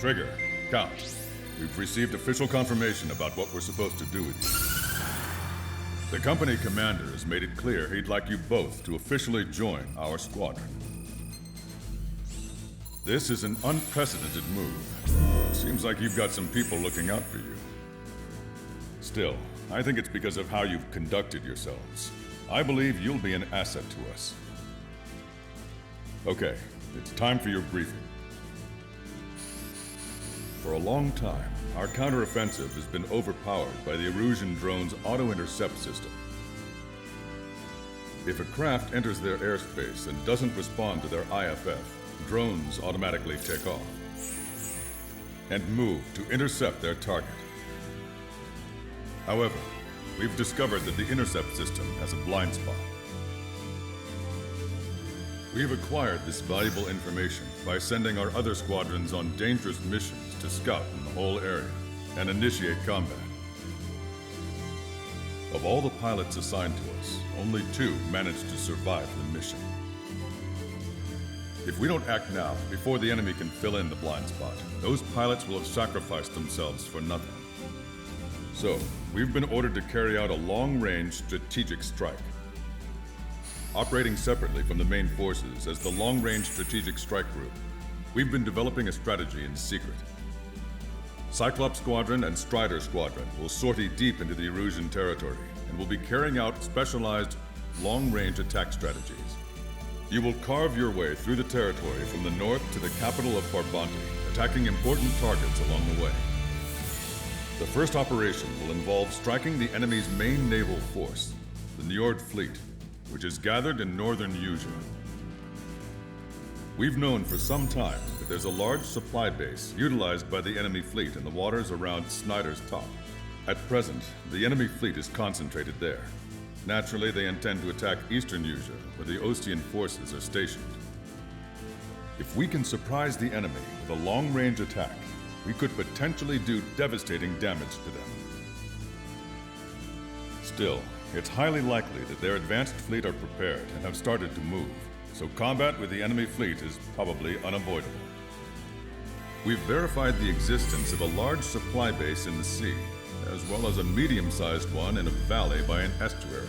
Trigger, Count, we've received official confirmation about what we're supposed to do with you. The company commander has made it clear he'd like you both to officially join our squadron. This is an unprecedented move. Seems like you've got some people looking out for you. Still, I think it's because of how you've conducted yourselves. I believe you'll be an asset to us. Okay, it's time for your briefing. For a long time, our counteroffensive has been overpowered by the Erusian drone's auto-intercept system. If a craft enters their airspace and doesn't respond to their IFF, drones automatically take off and move to intercept their target. However, we've discovered that the intercept system has a blind spot. We've acquired this valuable information by sending our other squadrons on dangerous missions to scout in the whole area and initiate combat. Of all the pilots assigned to us, only 2 managed to survive the mission. If we don't act now, before the enemy can fill in the blind spot, those pilots will have sacrificed themselves for nothing. So, we've been ordered to carry out a long-range strategic strike. Operating separately from the main forces as the Long-Range Strategic Strike Group, we've been developing a strategy in secret. Cyclops Squadron and Strider Squadron will sortie deep into the Erusian territory and will be carrying out specialized long-range attack strategies. You will carve your way through the territory from the north to the capital of Farbanti, attacking important targets along the way. The first operation will involve striking the enemy's main naval force, the Njord Fleet, which is gathered in northern Usea. We've known for some time that there's a large supply base utilized by the enemy fleet in the waters around Snyder's Top. At present, the enemy fleet is concentrated there. Naturally, they intend to attack eastern Usea, where the Ostian forces are stationed. If we can surprise the enemy with a long-range attack, we could potentially do devastating damage to them. Still, it's highly likely that their advanced fleet are prepared and have started to move, so combat with the enemy fleet is probably unavoidable. We've verified the existence of a large supply base in the sea, as well as a medium-sized one in a valley by an estuary.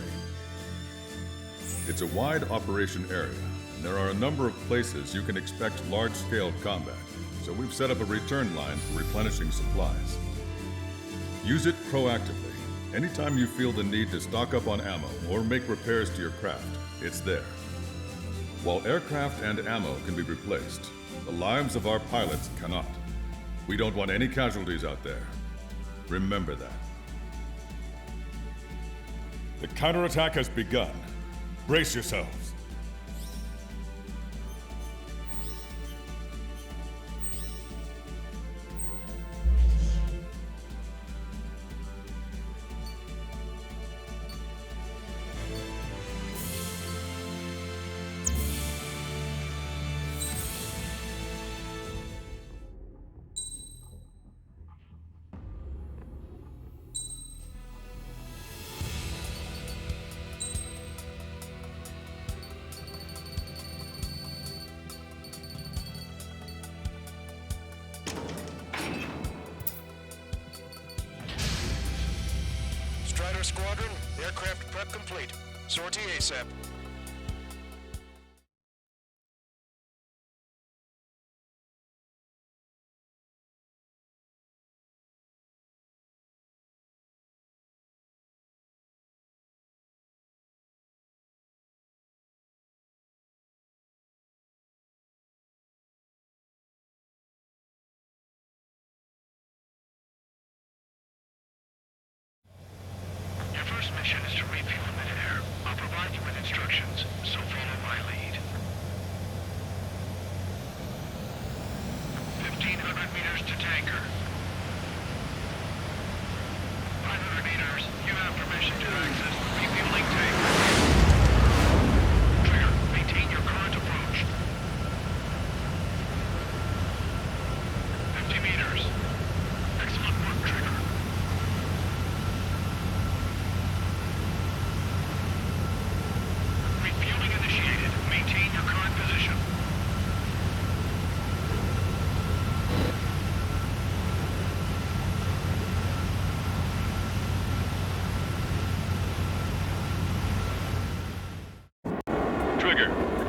It's a wide operation area, and there are a number of places you can expect large-scale combat, so we've set up a return line for replenishing supplies. Use it proactively. Anytime you feel the need to stock up on ammo or make repairs to your craft, it's there. While aircraft and ammo can be replaced, the lives of our pilots cannot. We don't want any casualties out there. Remember that. The counterattack has begun. Brace yourselves. Strider Squadron, aircraft prep complete. Sortie ASAP. First mission is to refuel midair. I'll provide you with instructions, so follow my lead. 1,500 meters to tanker. 500 meters, you have permission to access the refueling tank. Trigger, maintain your current approach. 50 meters. Excellent work, Trigger. Refueling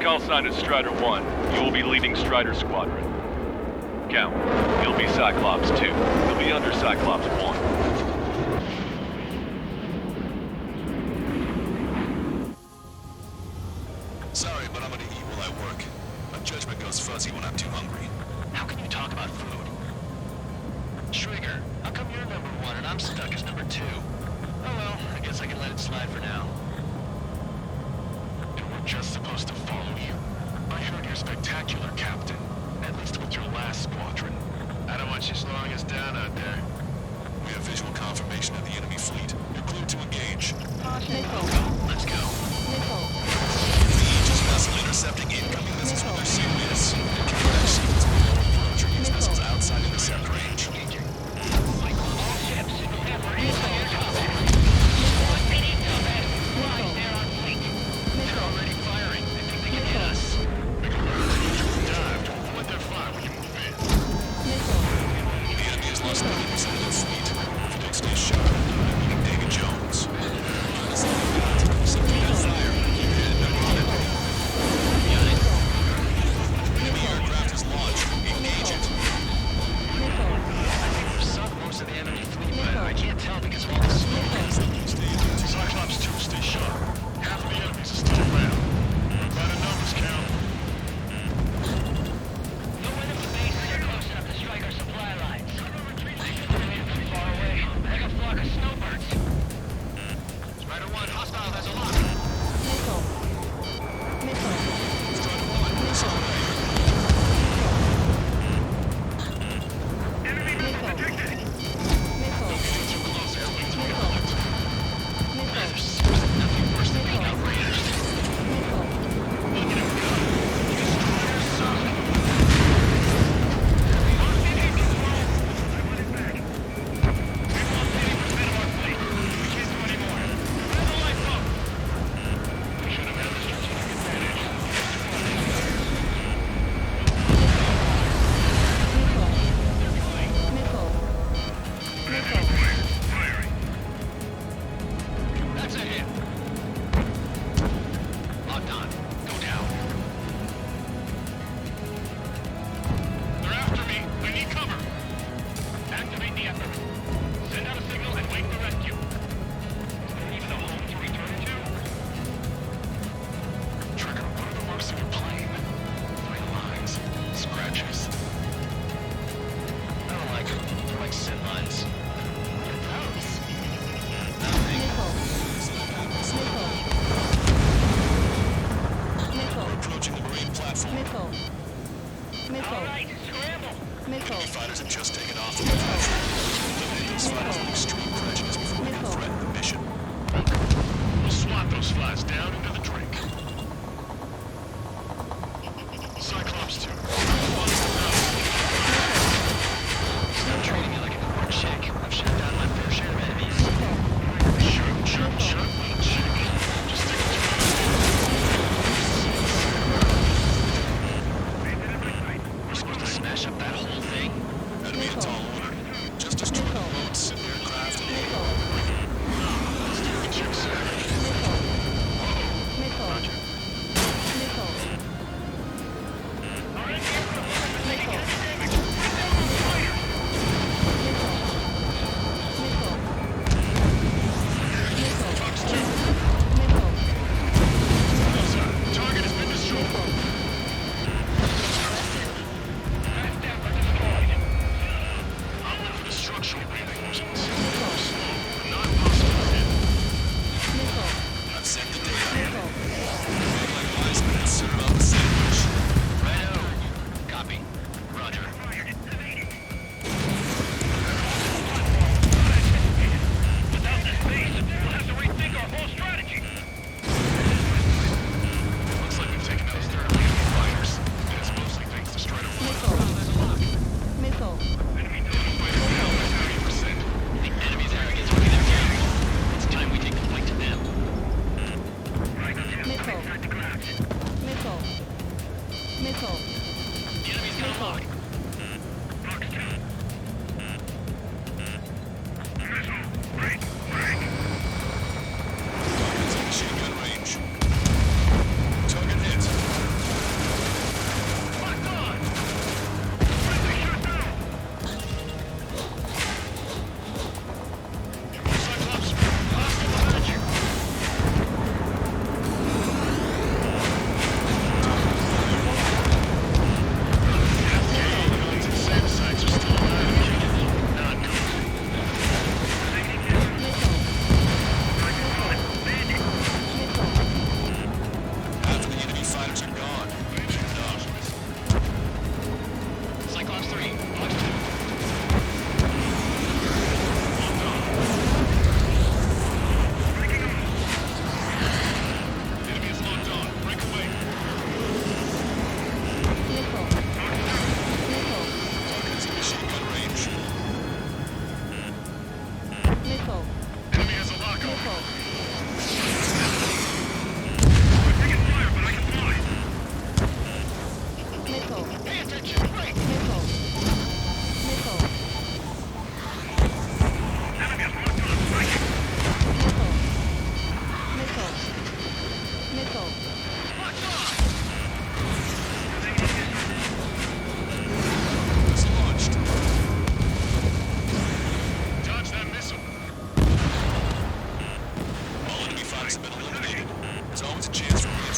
call sign is Strider 1. You will be leading Strider Squadron. Count. You'll be Cyclops 2. You'll be under Cyclops 1. Sorry, but I'm gonna eat while I work. My judgment goes fuzzy when I'm too hungry. How can you talk about food? Trigger, how come you're number 1 and I'm stuck as number 2? Oh well, I guess I can let it slide for now. And we're just supposed to follow you. I heard you're spectacular, Captain. At least with your last squadron. I don't want you slowing us down out there. We have visual confirmation of the enemy fleet. You're cleared to engage. Let's go. The Aegis vessel intercepting incoming missiles with their serious. Kinetic shields will approach or use missiles outside intercept range. They're already firing. They think they can hit us. Dive to avoid their fire when you move in. The enemy has lost 90% of their fleet. If you don't stay sharp, you'll be David Jones. That's all we got. Subject that fire. And never on it. Enemy aircraft is launched. Engage it. I think we've sunk most of the enemy fleet, but I can't tell because of all the smoke. Cyclops 2, stay sharp. Half of the enemies are still around. By the numbers count. No enemy bases are close enough to strike our supply lines. Too far away, like a flock of snowbirds. Strider 1, hostile has a lock. Strider 1, missile away. Getting too close, airplanes will get blocked. There's nothing worse than being outraged. That's a hit. Locked on. Go down. They're after me. I need cover. Activate the effort. Send out a signal and wait for rescue. Is there even a home to return to? Trigger, what are the marks of your plane? White lines. Scratches. I don't like them. They're like sin lines. What are those? Nothing. Approaching the marine platform. All right, scramble. Enemy fighters have just taken off from the platform. Eliminate those fighters with extreme prejudice before we can threaten the mission. We'll swat those flies down into the drink. Cyclops 2. Stop treating me like a court chick. I've shut down my fair share of enemies. Shut, little chick. Just stick it to We're supposed to smash up that whole thing. Enemy in tall order. Just destroy the boats and aircraft and the chick savage. Our enemy aircraft is taking heavy damage. Get down on the fighter. Fox 2. Target has been destroyed. Fast damper destroyed. I'll look for the structural reinforcements. Slow, but not possible to hit. I've sent the data. Make like wise men serve up a sandwich. Righto. Copy. Roger. Without this base, we'll have to rethink our whole strategy. Looks like we've taken out a third of the enemy fighters. And it's mostly thanks to Strider 1. Enemy total fighter count is 90%. The enemy's arrogance will be their game. It's time we take the fight to them. The enemy's got a lock. Target's in machine gun range. Target hit.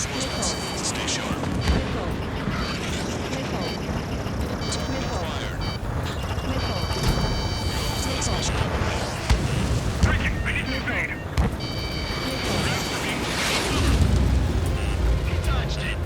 Reinforcements. Stay sharp. Fire. Breaking! I need to evade! He dodged it.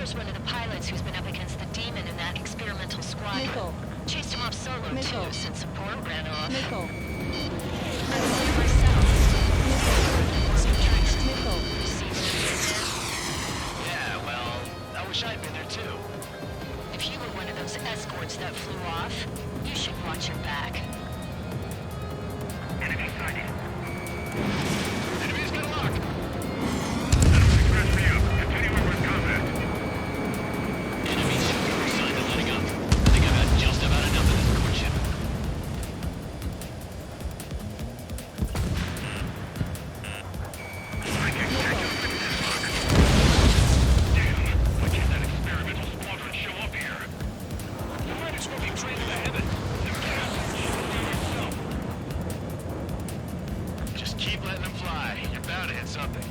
was one of the pilots who's been up against the demon in that experimental squadron. Nickel. Chased him off solo, Nickel. too, since support ran off. Nickel. I was there myself. Nickel. See what I did there? Yeah, well, I wish I'd been there too. If you were one of those escorts that flew off, you should watch your back. Enemy sighted. Enemy's got a lock. Express me up. Continue with combat. Enemies show no signs of letting up. I think I've had just about enough of this courtship. I can catch you with this lock. Damn. Why can't that experimental squadron show up here? You might as well be trained in the heavens. The captain should do himself. Just keep letting them fly. You're bound to hit something.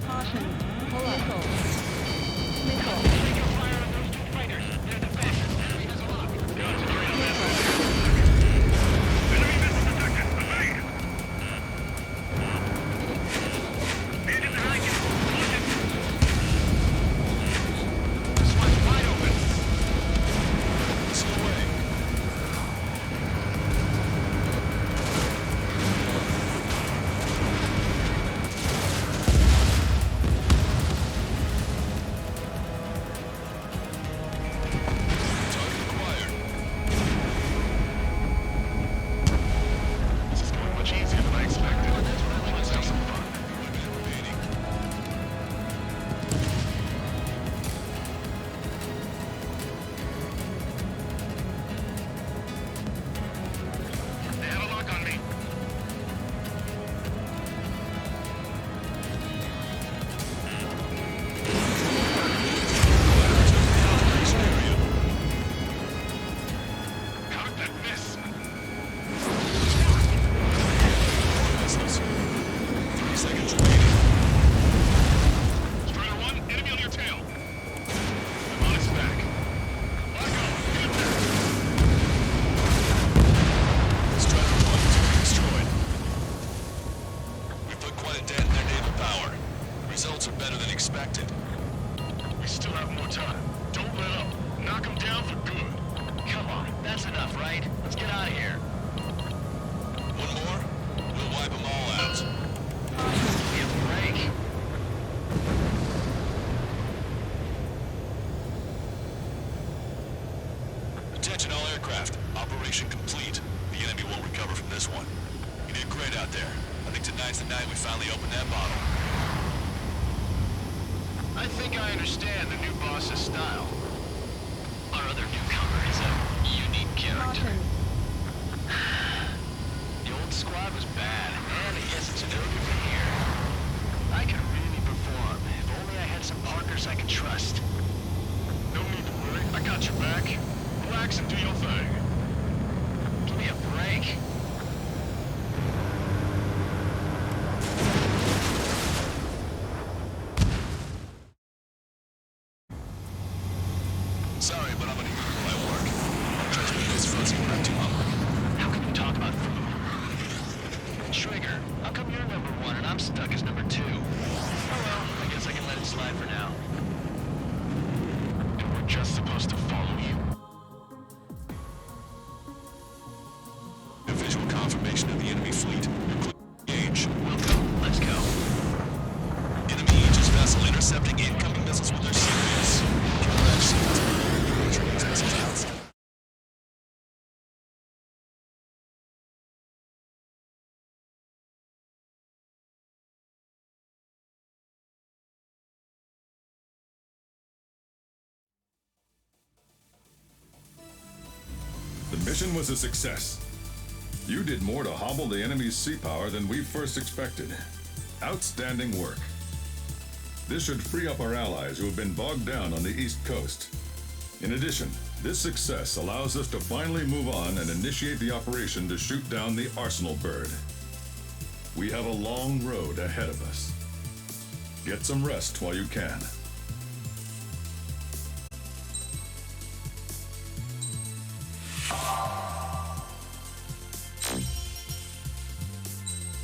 Caution. Pull up. Nickel. Take your fire on those two fighters. They're the best. Enemy has a lock. Concentrate on that. Enemy missile detected. Evade. Engine behind you. Launch it. This one's wide open. Missile away. Target acquired. This is going much easier than I expected. Let's have some fun. One minute remaining. They have a lock on me. Cockpit miss. Missiles. 3 seconds remaining. Strider 1, enemy on your tail. I'm on its back. Lock on. Get there. Strider 1 to be destroyed. We put quite a dent in their naval power. Results are better than expected. We still have more time. Don't let up. Knock them down for good. Come on, that's enough, right? Let's get out of here. One more, we'll wipe them all out. Give me a break. Attention all aircraft. Operation complete. The enemy won't recover from this one. You did great out there. I think tonight's the night we finally open that bottle. I think I understand the new boss's style. Our other newcomer is a unique character. Caution. The old squad was bad, and I guess it's no good from here. I could really perform if only I had some partners I could trust. No need to worry. I got your back. Relax and do your thing. Give me a break. Sorry, but I'm gonna eat while I work. Trust me, it's fuzzy when I'm too hungry. How can we talk about food? Trigger, how come you're number 1 and I'm stuck as number 2? Oh well, I guess I can let it slide for now. And we're just supposed to follow you. A visual confirmation of the enemy fleet. Engage. We'll go. Let's go. Enemy Aegis vessel intercepting incoming missiles with their Sirius. Kill that shit. Turn these missiles out. The mission was a success. You did more to hobble the enemy's sea power than we first expected. Outstanding work. This should free up our allies who have been bogged down on the East Coast. In addition, this success allows us to finally move on and initiate the operation to shoot down the Arsenal bird. We have a long road ahead of us. Get some rest while you can.